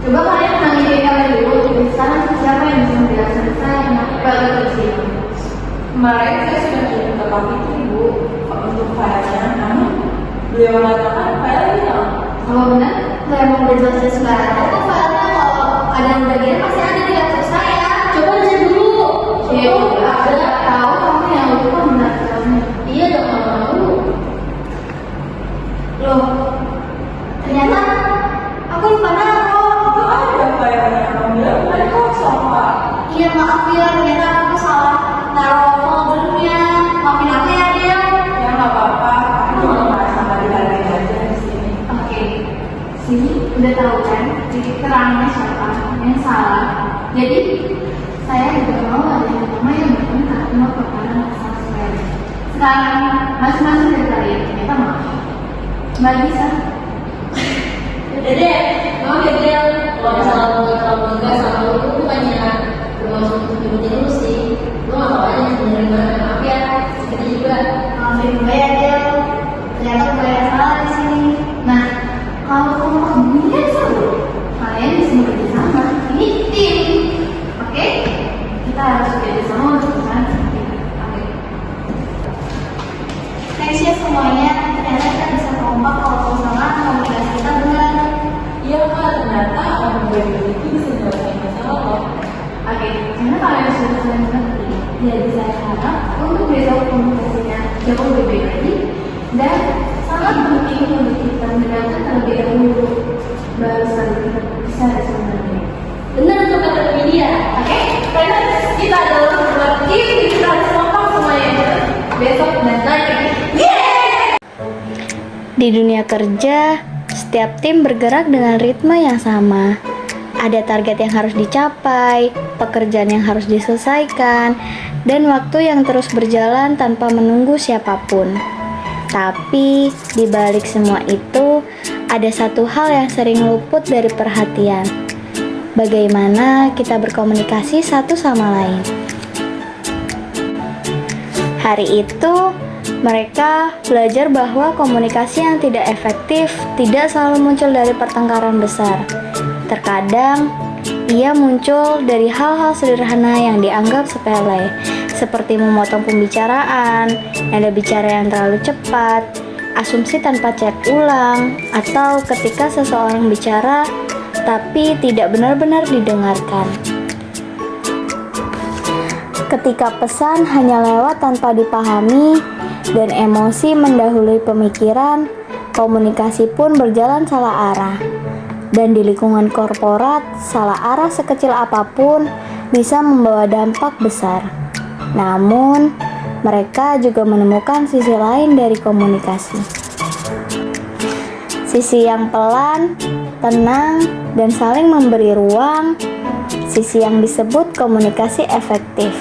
Coba kalian tenangin diri kalian dulu. Sekarang siapa yang bisa menjelaskan ke saya kenapa di sini? Kemarin saya sudah kirim ke Pak Fitri, Bu, untuk filenya, namun beliau mengatakan file hilang. Kalau benar, saya mau berjelaskan sekarang. Aku filenya kalau ada yang bagian pasti ada di laptop saya. Coba lihat dulu. Iya, ada tahu kamu yang lupa benar filenya. Iya dong, mau. Loh, ternyata aku lupa naruh. Itu ada filenya, kamu bilang ada kosong, Pak. Iya maaf ya, ternyata aku salah naruh foldernya. Maafin aku ya, Del. Ya nggak apa-apa, aku cuma marah sama dihargai aja di sini. Oke, sini udah tahu kan titik terangnya siapa yang salah. Jadi saya juga mau ada yang mama yang bertentang sama perkara masalah sepele. Sekarang masing-masing dari kalian ternyata maaf. Mbak bisa. Dede, maaf ya Del, kalau misalnya kalau enggak sama lu tuh bukannya bermaksud untuk nyuruh lu sih. Lu nggak tahu aja sebenarnya gimana. Maaf ya, kita juga. Maafin gue ya, Del. Ternyata gue yang salah di sini. Nah, kalau kamu kemudian seru, kalian bisa bekerja sama. Ini tim, oke? Kita harus bekerja sama untuk perusahaan seperti ini. Oke. Thanks ya semuanya. Ternyata kita bisa kompak kalau misalnya komunikasi kita benar. Iya Kak, ternyata orang baik itu bisa menyelesaikan masalah loh. Oke, karena kalian sudah saling mengerti, jadi saya harap untuk besok komunikasinya jauh lebih baik lagi dan sangat penting untuk kita mendengarkan terlebih dahulu baru saja kita bisa sebenarnya. Bener tuh kata media. Oke, karena kita adalah sebuah tim, kita harus kompak semuanya besok dan lagi. Di dunia kerja, setiap tim bergerak dengan ritme yang sama. Ada target yang harus dicapai, pekerjaan yang harus diselesaikan, dan waktu yang terus berjalan tanpa menunggu siapapun. Tapi, di balik semua itu, ada satu hal yang sering luput dari perhatian. Bagaimana kita berkomunikasi satu sama lain. Hari itu, mereka belajar bahwa komunikasi yang tidak efektif tidak selalu muncul dari pertengkaran besar. Terkadang, ia muncul dari hal-hal sederhana yang dianggap sepele, seperti memotong pembicaraan, nada bicara yang terlalu cepat, asumsi tanpa cek ulang, atau ketika seseorang bicara tapi tidak benar-benar didengarkan. Ketika pesan hanya lewat tanpa dipahami dan emosi mendahului pemikiran, komunikasi pun berjalan salah arah. Dan di lingkungan korporat, salah arah sekecil apapun bisa membawa dampak besar. Namun, mereka juga menemukan sisi lain dari komunikasi. Sisi yang pelan, tenang, dan saling memberi ruang. Sisi yang disebut komunikasi efektif.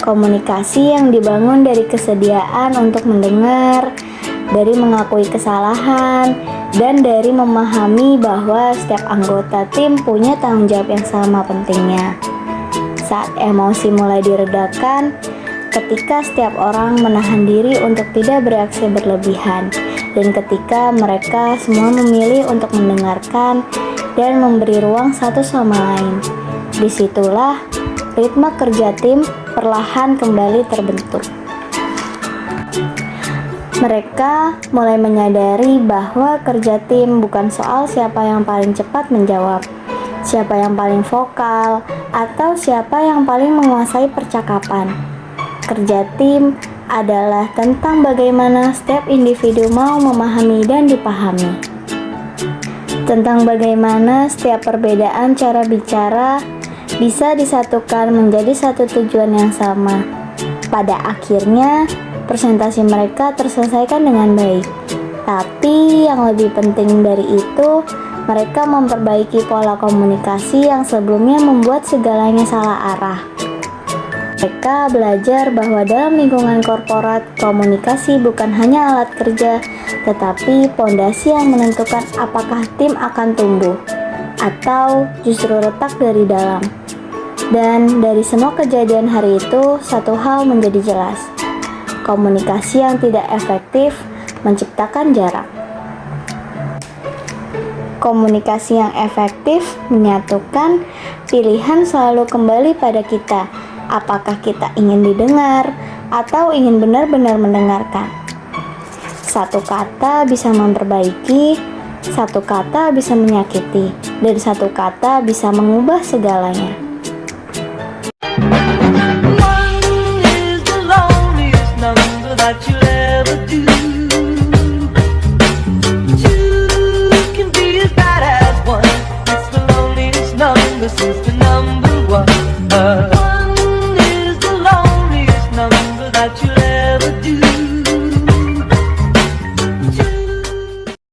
Komunikasi yang dibangun dari kesediaan untuk mendengar, dari mengakui kesalahan, dan dari memahami bahwa setiap anggota tim punya tanggung jawab yang sama pentingnya. Saat emosi mulai diredakan, ketika setiap orang menahan diri untuk tidak bereaksi berlebihan, dan ketika mereka semua memilih untuk mendengarkan dan memberi ruang satu sama lain, disitulah ritme kerja tim perlahan kembali terbentuk. Mereka mulai menyadari bahwa kerja tim bukan soal siapa yang paling cepat menjawab, siapa yang paling vokal, atau siapa yang paling menguasai percakapan. Kerja tim adalah tentang bagaimana setiap individu mau memahami dan dipahami. Tentang bagaimana setiap perbedaan cara bicara bisa disatukan menjadi satu tujuan yang sama. Pada akhirnya, presentasi mereka terselesaikan dengan baik. Tapi yang lebih penting dari itu, mereka memperbaiki pola komunikasi yang sebelumnya membuat segalanya salah arah. Mereka belajar bahwa dalam lingkungan korporat, komunikasi bukan hanya alat kerja, tetapi pondasi yang menentukan apakah tim akan tumbuh atau justru retak dari dalam. Dan dari semua kejadian hari itu, satu hal menjadi jelas. Komunikasi yang tidak efektif menciptakan jarak. Komunikasi yang efektif menyatukan pilihan selalu kembali pada kita. Apakah kita ingin didengar atau ingin benar-benar mendengarkan? Satu kata bisa memperbaiki, satu kata bisa menyakiti, dan satu kata bisa mengubah segalanya. One is the loneliest number that you'll ever do. Two can be as bad as one. It's the loneliest number since the number one. One is the loneliest number that you'll